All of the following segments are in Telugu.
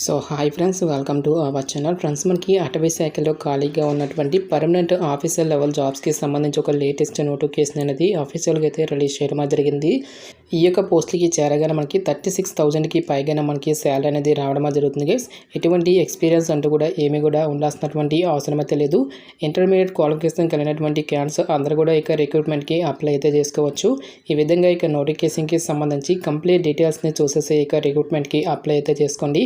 So hi friends, welcome to our channel. Friends, మనకి అటవీ శాఖలో ఖాళీగా ఉన్నటువంటి పర్మనెంట్ ఆఫీసర్ లెవెల్ జాబ్స్కి సంబంధించి ఒక లేటెస్ట్ నోటిఫికేషన్ అనేది ఆఫీషియల్గా అయితే రిలీజ్ చేయడం జరిగింది. ఈ యొక్క పోస్టులకి చేరగానే మనకి 36,000కి పైగానే మనకి శాలరీ అనేది రావడం జరుగుతుంది గైస్. ఎటువంటి ఎక్స్పీరియన్స్ అంటూ కూడా ఏమీ కూడా ఉండాల్సినటువంటి అవసరం అయితే లేదు. ఇంటర్మీడియట్ క్వాలిఫికేషన్ కలిగినటువంటి క్యాండిడేట్స్ అందరూ కూడా ఇక రిక్రూట్మెంట్కి అప్లై అయితే చేసుకోవచ్చు. ఈ విధంగా ఇక నోటిఫికేషన్కి సంబంధించి కంప్లీట్ డీటెయిల్స్ని చూసేసి ఇక రిక్రూట్మెంట్కి అప్లై అయితే చేసుకోండి.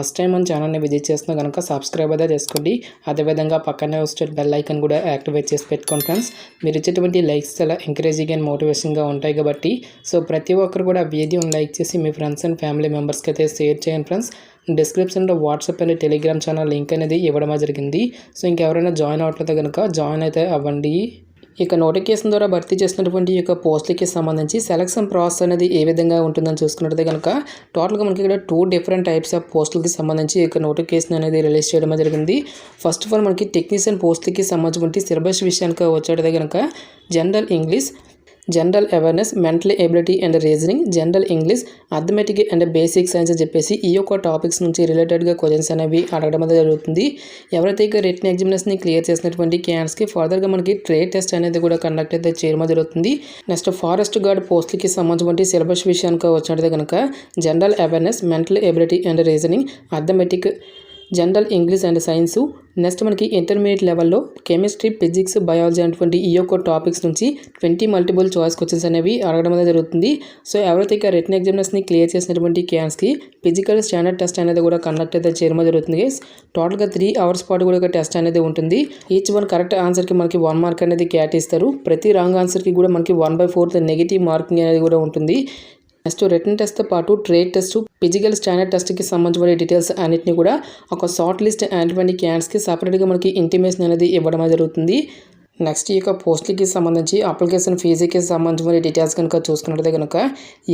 ఫస్ట్ టైం మన ఛానల్ని విజిట్ చేస్తున్నా కనుక సబ్స్క్రైబ్ అయితే చేసుకోండి. అదేవిధంగా పక్కనే వచ్చే బెల్ ఐకన్ కూడా యాక్టివేట్ చేసి పెట్టుకోండి ఫ్రెండ్స్. మీరు ఇచ్చేటువంటి లైక్స్ చాలా ఎంకరేజింగ్ అండ్ మోటివేషన్గా ఉంటాయి కాబట్టి సో ప్రతి ఒక్కరు కూడా వీడియోని లైక్ చేసి మీ ఫ్రెండ్స్ అండ్ ఫ్యామిలీ మెంబర్స్కి అయితే షేర్ చేయండి ఫ్రెండ్స్. డిస్క్రిప్షన్లో WhatsApp and Telegram channel link అనేది ఇవ్వడం జరిగింది. సో ఇంకెవరైనా జాయిన్ అవ్వట్లేదు కనుక జాయిన్ అయితే అవ్వండి. ఇక నోటిఫికేషన్ ద్వారా భర్తీ చేసినటువంటి ఈ యొక్క పోస్టులకి సంబంధించి సెలక్షన్ ప్రాసెస్ అనేది ఏ విధంగా ఉంటుందని చూసుకున్నట్లయితే కనుక టోటల్గా మనకి ఇక్కడ 2 డిఫరెంట్ టైప్స్ ఆఫ్ పోస్టులకి సంబంధించి ఈ యొక్క నోటిఫికేషన్ అనేది రిలీజ్ చేయడం జరిగింది. ఫస్ట్ ఆఫ్ ఆల్ మనకి టెక్నీషియన్ పోస్టులకి సంబంధించి సిలబస్ విషయానికి వచ్చేటైతే కనుక general English, general awareness, mental ability and reasoning, general English, arithmetic and basic science అని చెప్పేసి ఈ యొక్క టాపిక్స్ నుంచి రిలేటెడ్గా క్వశ్చన్స్ అనేవి అడగడం జరుగుతుంది. ఎవరైతే ఇక రిటన్ ఎగ్జామినేషన్ని క్లియర్ చేసినటువంటి క్యాండిడేట్స్కి ఫర్దర్గా మనకి ట్రేడ్ టెస్ట్ అనేది కూడా కండక్ట్ అయితే చేయడం జరుగుతుంది. నెక్స్ట్ ఫారెస్ట్ గార్డ్ పోస్టులకి సంబంధించి సిలబస్ విషయానికి వచ్చినట్లయితే కనుక general awareness, mental ability and reasoning, arithmetic, general English and science. Next మనకి ఇంటర్మీడియట్ లెవెల్లో కెమిస్ట్రీ, ఫిజిక్స్, బయాలజీ అటువంటి ఈ యొక్క టాపిక్స్ నుంచి 20 మల్టిపుల్ చాయిస్ క్వశ్చన్స్ అనేవి అడగడం అనేది జరుగుతుంది. సో ఎవరైతే ఇక రిటన్ ఎగ్జామినేషన్ని క్లియర్ చేసినటువంటి క్యాండిడేట్స్కి ఫిజికల్ స్టాండర్డ్ టెస్ట్ అనేది కూడా కండక్ట్ అయితే చేయడం జరుగుతుంది. టోటల్గా 3 అవర్స్ పాటు కూడా టెస్ట్ అనేది ఉంటుంది. ఈచ్ వన్ కరెక్ట్ ఆన్సర్కి మనకి 1 మార్క్ అనేది కేటాయిస్తారు. ప్రతి రాంగ్ ఆన్సర్కి కూడా మనకి 1/4 నెగిటివ్ మార్కింగ్ అనేది కూడా ఉంటుంది. నెక్స్ట్ రిటన్ టెస్ట్తో పాటు ట్రేడ్ టెస్ట్, ఫిజికల్ స్టాండర్డ్ టెస్ట్కి సంబంధించిన డీటెయిల్స్ అన్నింటినీ కూడా ఒక షార్ట్ లిస్ట్ అయినటువంటి క్యాండిడేట్స్కి సపరేట్గా మనకి ఇంటిమేషన్ అనేది ఇవ్వడం జరుగుతుంది. నెక్స్ట్ ఈ యొక్క పోస్టులకి సంబంధించి అప్లికేషన్ ఫీజుకి సంబంధించిన డీటెయిల్స్ కనుక చూసుకున్నట్లయితే కనుక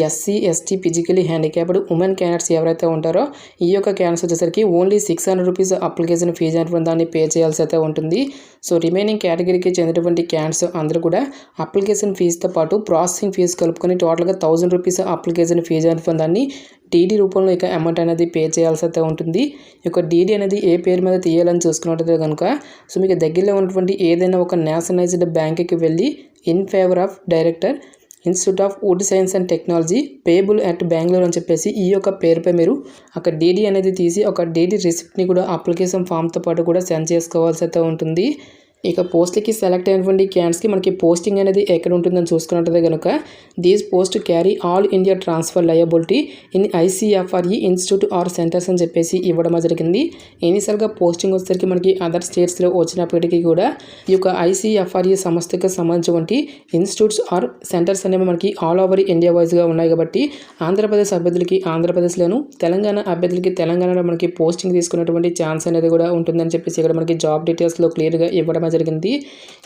SC, ST, physically handicapped women candidates ఎవరైతే ఉంటారో ఈ యొక్క క్యాండిడేట్స్ వచ్చేసరికి ఓన్లీ 600 రూపీస్ అప్లికేషన్ ఫీజు అనేటువంటి దాన్ని పే చేయాల్సి అయితే ఉంటుంది. సో రిమైనింగ్ కేటగిరీకి చెందినటువంటి క్యాండిడేట్స్ అందరూ కూడా అప్లికేషన్ ఫీజుతో పాటు ప్రాసెసింగ్ ఫీజు కలుపుకొని టోటల్గా 1000 రూపీస్ అప్లికేషన్ ఫీజు అనేటువంటి దాన్ని డీడీ రూపంలో ఇక అమౌంట్ అనేది పే చేయాల్సి అయితే ఉంటుంది. ఈ యొక్క డీడీ అనేది ఏ పేరు మీద తీయాలని చూసుకున్నట్లయితే కనుక సో మీకు దగ్గరలో ఉన్నటువంటి ఏదైనా ఒక నేషనలైజ్డ్ బ్యాంక్కి వెళ్ళి in favour of director institute of wood science and technology payable at Bengaluru అని చెప్పేసి ఈ యొక్క పేరుపై మీరు ఒక డీడీ అనేది తీసి ఒక డీడీ రిసిప్ట్ని కూడా అప్లికేషన్ ఫామ్తో పాటు కూడా సెండ్ చేసుకోవాల్సి అయితే ఉంటుంది. ఇక పోస్ట్లకి సెలెక్ట్ అయినటువంటి క్యాండిడేట్స్కి మనకి పోస్టింగ్ అనేది ఎక్కడ ఉంటుందని చూసుకున్నట్లయితే కనుక these post carry all India transfer liability in ICFRE institute or centres అని చెప్పేసి ఇవ్వడం జరిగింది. ఇనిషియల్గా పోస్టింగ్ వచ్చేసరికి మనకి అదర్ స్టేట్స్లో వచ్చినప్పటికీ కూడా ఈ యొక్క ఐసీఎఫ్ఆర్ఈ సంస్థకి సంబంధించినటువంటి ఇన్స్టిట్యూట్స్ ఆర్ సెంటర్స్ అనేవి మనకి ఆల్ ఓవర్ ఇండియా వైజ్గా ఉన్నాయి కాబట్టి ఆంధ్రప్రదేశ్ అభ్యర్థులకి ఆంధ్రప్రదేశ్లోను, తెలంగాణ అభ్యర్థులకి తెలంగాణలో మనకి పోస్టింగ్ తీసుకున్నటువంటి ఛాన్స్ అనేది కూడా ఉంటుందని చెప్పేసి ఇక్కడ మనకి జాబ్ డీటెయిల్స్లో క్లియర్గా ఇవ్వడం జరిగింది.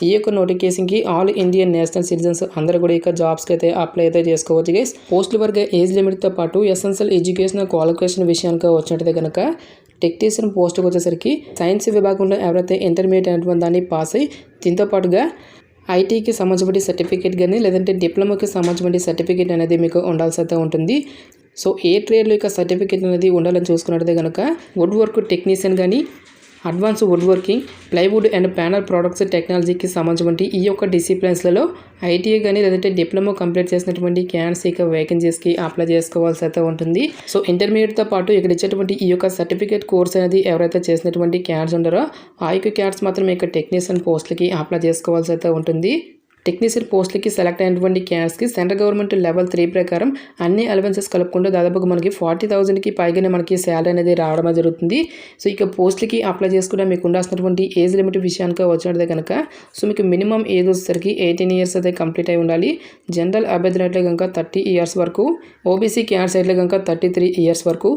ఈ యొక్క నోటిఫికేషన్కి ఆల్ ఇండియన్ నేషనల్ సిటిజన్స్ అందరూ కూడా ఇక జాబ్స్కి అయితే అప్లై అయితే చేసుకోవచ్చు గైస్. పోస్టుల వరకు ఏజ్ లిమిట్తో పాటు ఎసెన్షియల్ ఎడ్యుకేషన్ క్వాలిఫికేషన్ విషయానికి వచ్చినట్లయితే కనుక టెక్నీషియన్ పోస్టుకు వచ్చేసరికి సైన్స్ విభాగంలో ఎవరైతే ఇంటర్మీడియట్ అనేటువంటి దాన్ని పాస్ అయ్యి దీంతో పాటుగా ఐటీకి సంబంధించిన సర్టిఫికేట్ కానీ లేదంటే డిప్లొమాకి సంబంధించిన సర్టిఫికేట్ అనేది మీకు ఉండాల్సి అయితే ఉంటుంది. సో ఏ ట్రేడ్లో ఇక సర్టిఫికేట్ అనేది ఉండాలని చూసుకున్నట్లయితే కనుక వుడ్ వర్క్ టెక్నీషియన్ కానీ, advance wood working, plywood and panel products టెక్నాలజీకి సంబంధించి ఈ యొక్క డిసిప్లిన్స్లలో ఐటీఐ కానీ లేదంటే డిప్లొమా కంప్లీట్ చేసినటువంటి క్యాండిడేట్స్ ఇక వేకెన్సీస్కి అప్లై చేసుకోవాల్సి అయితే ఉంటుంది. సో ఇంటర్మీడియట్తో పాటు ఇక్కడ ఇచ్చేటువంటి ఈ యొక్క సర్టిఫికేట్ కోర్స్ అనేది ఎవరైతే చేసినటువంటి క్యాండిడేట్స్ ఉంటారో ఆ యొక్క క్యాండిడేట్స్ మాత్రం ఇక టెక్నీషియన్ పోస్టులకి అప్లై చేసుకోవాల్సి అయితే ఉంటుంది. టెక్నీషియన్ పోస్టులకి సెలెక్ట్ అయినటువంటి క్యాండిడేట్స్కి సెంట్రల్ గవర్నమెంట్ లెవెల్ 3 ప్రకారం అన్ని అలవెన్సెస్ కలుపుకుంటూ దాదాపుగా మనకి 40,000కి పైగానే మనకి శాలరీ అనేది రావడం జరుగుతుంది. సో ఇక పోస్టులకి అప్లై చేసుకుంటే మీకు ఉండాల్సినటువంటి ఏజ్ లిమిట్ విషయానికి వచ్చినట్లయితే కనుక సో మీకు మినిమం ఏజ్ వచ్చేసరికి 18 ఇయర్స్ అయితే కంప్లీట్ అయి ఉండాలి. జనరల్ అభ్యర్థులు అయితే కనుక 30 ఇయర్స్ వరకు, ఓబీసీ క్యాండిడేట్స్ అయితే కనుక 33 ఇయర్స్ వరకు,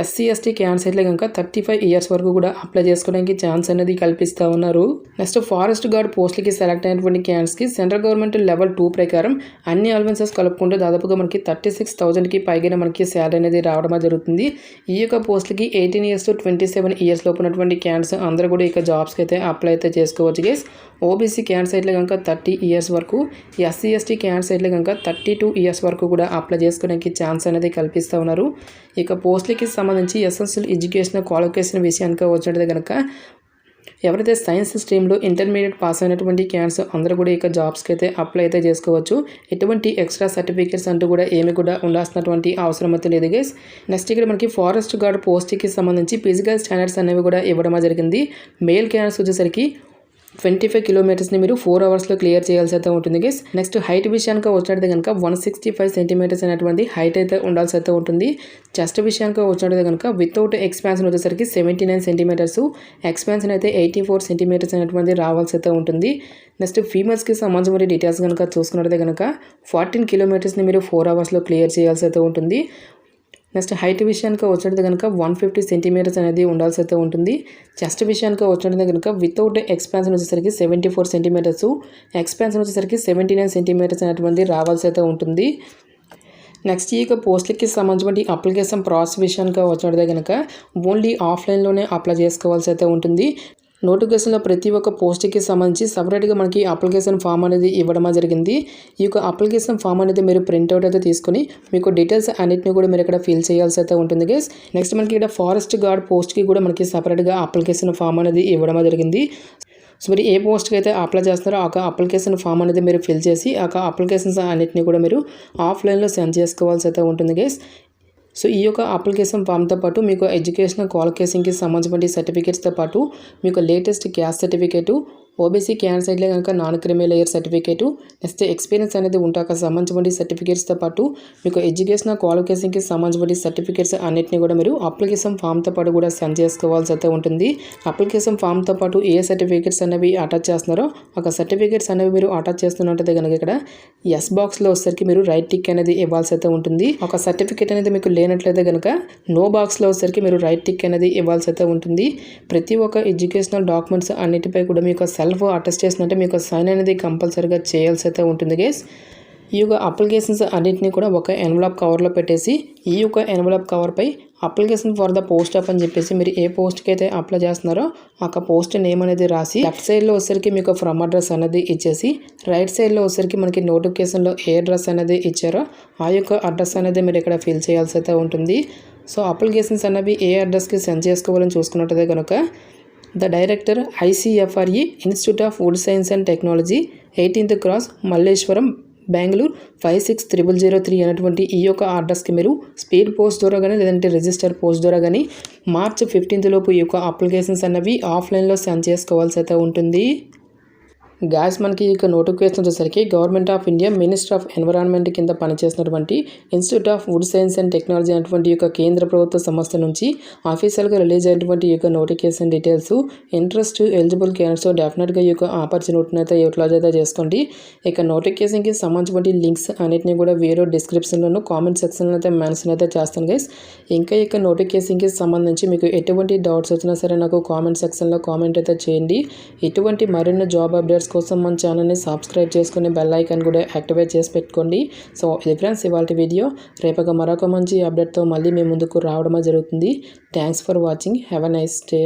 ఎస్సీ ఎస్టీ క్యాండిడేట్స్ అయితే కనుక 35 ఇయర్స్ వరకు కూడా అప్లై చేసుకోవడానికి ఛాన్స్ అనేది కల్పిస్తూ ఉన్నారు. నెక్స్ట్ ఫారెస్ట్ గార్డ్ పోస్టులకి సెలెక్ట్ అయినటువంటి క్యాండిడేట్స్కి సెంట్రల్ సెంట్రల్ గవర్నమెంట్ లెవెల్ 2 ప్రకారం అన్ని అలవెన్సెస్ కలుపుకుంటే దాదాపుగా మనకి 36,000కి పైగా మనకి శాలరీ అనేది రావడం జరుగుతుంది. ఈ యొక్క పోస్టులకి 18 ఇయర్స్ టు 27 ఇయర్స్ లోపు ఉన్నటువంటి క్యాండిడేట్స్ అందరూ కూడా ఇక జాబ్స్కి అయితే అప్లై అయితే చేసుకోవచ్చు గైస్. ఓబీసీ క్యాండిడేట్స్ అయితే కనుక 30 ఇయర్స్ వరకు, ఎస్సీ ఎస్టీ క్యాండిడేట్స్ అయితే కనుక 32 ఇయర్స్ వరకు కూడా అప్లై చేసుకోవడానికి ఛాన్స్ అనేది కల్పిస్తూ ఉన్నారు. ఇక పోస్టులకి సంబంధించి ఎసెన్షియల్ ఎడ్యుకేషన్ క్వాలిఫికేషన్ విషయానికి వచ్చినట్టు కనుక ఎవరైతే సైన్స్ స్ట్రీమ్లో ఇంటర్మీడియట్ పాస్ అయినటువంటి క్యాండిడేట్స్ అందరూ కూడా ఇక జాబ్స్కి అయితే అప్లై అయితే చేసుకోవచ్చు. ఎటువంటి ఎక్స్ట్రా సర్టిఫికేట్స్ అంటూ కూడా ఏమి కూడా ఉండాల్సినటువంటి అవసరం అయితే లేదు గైస్. నెక్స్ట్ ఇక్కడ మనకి ఫారెస్ట్ గార్డ్ పోస్ట్కి సంబంధించి ఫిజికల్ స్టాండర్డ్స్ అనేవి కూడా ఇవ్వడం జరిగింది. మేల్ క్యాండిడేట్స్ వచ్చేసరికి 25 కిలోమీటర్స్ని మీరు 4 అవర్స్లో క్లియర్ చేయాల్సి అయితే ఉంటుంది గైస్. నెక్స్ట్ హైట్ విషయానికి వచ్చినట్టు కనుక 165 సెంటీమీటర్స్ అనేటువంటి హైట్ అయితే ఉండాల్సి అయితే ఉంటుంది. చెస్ట్ విషయానికి వచ్చినట్టు కనుక వితౌట్ ఎక్స్పాన్షన్ వచ్చేసరికి 79 సెంటీమీటర్స్, ఎక్స్పాన్షన్ అయితే 84 సెంటీమీటర్స్ అనేటువంటి రావాల్సి అయితే ఉంటుంది. నెక్స్ట్ ఫీమేల్స్కి సంబంధించిన డీటెయిల్స్ కనుక చూసుకున్నట్లయితే కనుక 14 కిలోమీటర్స్ని మీరు 4 అవర్స్లో క్లియర్ చేయాల్సి అయితే ఉంటుంది. నెక్స్ట్ హైట్ విషయానికి వచ్చినట్టు కనుక 150 సెంటీమీటర్స్ అనేది ఉండాల్సి అయితే ఉంటుంది. చెస్ట్ విషయానికి వచ్చినట్టు కనుక వితౌట్ ఎక్స్పాన్షన్ వచ్చేసరికి 74 సెంటీమీటర్స్, ఎక్స్పాన్షన్ వచ్చేసరికి 79 సెంటీమీటర్స్ అనేటువంటి రావాల్సి అయితే ఉంటుంది. నెక్స్ట్ ఈ యొక్క పోస్టులకి సంబంధించిన అప్లికేషన్ ప్రాసెస్ విషయానికి వచ్చినట్టు కనుక ఓన్లీ ఆఫ్లైన్లోనే అప్లై చేసుకోవాల్సి అయితే ఉంటుంది. నోటిఫికేషన్లో ప్రతి ఒక్క పోస్ట్కి సంబంధించి సపరేట్గా మనకి అప్లికేషన్ ఫామ్ అనేది ఇవ్వడం జరిగింది. ఈ యొక్క అప్లికేషన్ ఫామ్ అనేది మీరు ప్రింట్అవుట్ అయితే తీసుకొని మీకు డీటెయిల్స్ అన్నింటినీ కూడా మీరు ఇక్కడ ఫిల్ చేయాల్సి అయితే ఉంటుంది గైస్. నెక్స్ట్ మనకి ఇక్కడ ఫారెస్ట్ గార్డ్ పోస్ట్కి కూడా మనకి సపరేట్గా అప్లికేషన్ ఫామ్ అనేది ఇవ్వడం జరిగింది. సో మీరు ఏ పోస్ట్కి అయితే అప్లై చేస్తారో ఆ అప్లికేషన్ ఫామ్ అనేది మీరు ఫిల్ చేసి ఆ అప్లికేషన్స్ అన్నింటినీ కూడా మీరు ఆఫ్లైన్లో సెండ్ చేసుకోవాల్సి అయితే ఉంటుంది గైస్. సో ఈ యొక్క అప్లికేషన్ ఫామ్తో పాటు మీకు ఎడ్యుకేషనల్ క్వాలిఫికేషన్కి సంబంధించిన సర్టిఫికేట్స్తో పాటు మీకు latest caste certificate, OBC candidates అయితే కనుక non criminal layer certificate, next experience అనేది ఉంటాక సంబంధించిన సర్టిఫికేట్స్తో పాటు మీకు ఎడ్యుకేషనల్ క్వాలిఫికేషన్కి సంబంధించిన సర్టిఫికేట్స్ అన్నింటినీ కూడా మీరు అప్లికేషన్ ఫామ్తో పాటు కూడా సెండ్ చేసుకోవాల్సి అయితే ఉంటుంది. అప్లికేషన్ ఫామ్తో పాటు ఏ సర్టిఫికేట్స్ అనేవి అటాచ్ చేస్తున్నారో ఒక సర్టిఫికేట్స్ అనేవి మీరు అటాచ్ చేస్తున్నట్టయితే కనుక ఇక్కడ ఎస్ బాక్స్లో వచ్చేసరికి మీరు రైట్ టిక్ అనేది ఇవ్వాల్సి అయితే ఉంటుంది. ఒక సర్టిఫికేట్ అనేది మీకు లేనట్లయితే కనుక నో బాక్స్లో వచ్చేసరికి మీరు రైట్ టిక్ అనేది ఇవ్వాల్సి అయితే ఉంటుంది. ప్రతి ఒక్క ఎడ్యుకేషనల్ డాక్యుమెంట్స్ అన్నిటిపై కూడా మీకు సెల్ఫ్ అటెస్ట్ చేసినట్టే మీకు సైన్ అనేది కంపల్సరీగా చేయాల్సి అయితే ఉంటుంది గైస్. ఈ యొక్క అప్లికేషన్స్ అన్నింటినీ కూడా ఒక ఎన్వలప్ కవర్లో పెట్టేసి ఈ యొక్క ఎన్వలప్ కవర్పై application for the post of అని చెప్పేసి మీరు ఏ పోస్ట్కి అయితే అప్లై చేస్తున్నారో ఆ పోస్ట్ నేమ్ అనేది రాసి లెఫ్ట్ సైడ్లో వచ్చేసరికి మీకు ఫ్రమ్ అడ్రస్ అనేది ఇచ్చేసి రైట్ సైడ్లో వచ్చేసరికి మనకి నోటిఫికేషన్లో ఏ అడ్రస్ అనేది ఇచ్చారో ఆ యొక్క అడ్రస్ అనేది మీరు ఇక్కడ ఫిల్ చేయాల్సి అయితే ఉంటుంది. సో అప్లికేషన్స్ అనేవి ఏ అడ్రస్కి సెండ్ చేసుకోవాలని చూసుకున్నట్టయితే కనుక the director ICFRE institute of wood science and technology 18th cross Malleswaram Bengaluru 560003 అనేటువంటి ఈ యొక్క అడ్రస్కి మీరు స్పీడ్ పోస్ట్ ద్వారా కానీ లేదంటే రిజిస్టర్ పోస్ట్ ద్వారా కానీ March 15th లోపు ఈ యొక్క అప్లికేషన్స్ అనేవి ఆఫ్లైన్లో సెండ్ చేసుకోవాల్సి అయితే ఉంటుంది. గ్యాస్ మనకి ఇక నోటిఫికేషన్ వచ్చేసరికి government of India minister of environment కింద పనిచేస్తున్నటువంటి institute of wood science and technology అనేటువంటి యొక్క కేంద్ర ప్రభుత్వ సంస్థ నుంచి ఆఫీషియల్గా రిలీజ్ అయినటువంటి ఈ యొక్క notification details interest eligible candidates డెఫినెట్గా ఈ యొక్క ఆపర్చునిటీని అయితే యూటిలైజ్ అయితే చేసుకోండి. ఇక నోటిఫికేషన్కి సంబంధించిన లింక్స్ అన్నింటినీ కూడా వీడియో డిస్క్రిప్షన్లోనూ కామెంట్ సెక్షన్లో అయితే మెన్షన్ అయితే చేస్తాను గైస్. ఇంకా ఇక నోటిఫికేషన్కి సంబంధించి మీకు ఎటువంటి డౌట్స్ వచ్చినా సరే నాకు కామెంట్ సెక్షన్లో కామెంట్ అయితే చేయండి. ఇటువంటి మరిన్ని జాబ్ అప్డేట్స్ కోసం మన ఛానల్ని సబ్స్క్రైబ్ చేసుకుని బెల్ ఐకాన్ కూడా యాక్టివేట్ చేసి పెట్టుకోండి. సో ఇది ఫ్రెండ్స్ ఇవాళ వీడియో. రేపగా మరొక మంచి అప్డేట్తో మళ్ళీ మీ ముందుకు రావడమే జరుగుతుంది. Thanks for watching. Have a nice day.